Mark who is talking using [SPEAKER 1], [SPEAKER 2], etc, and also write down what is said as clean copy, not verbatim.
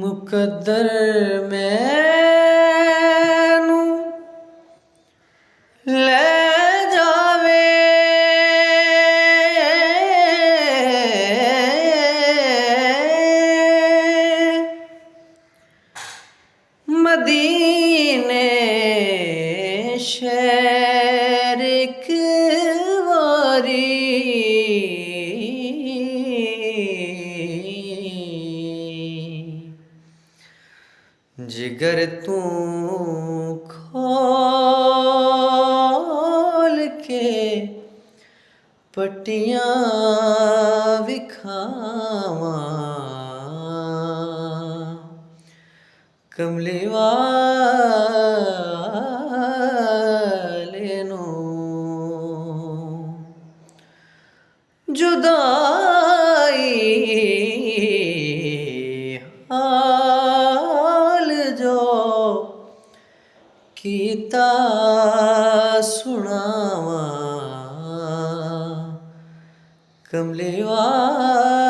[SPEAKER 1] मुकद्दर मैनू ले जावे मदीने शहर एक वारी जिगर तू खोल के पट्टियां विखावा कमली वाले नू जुदाई हाल जो कीता सुनावा कमली वाले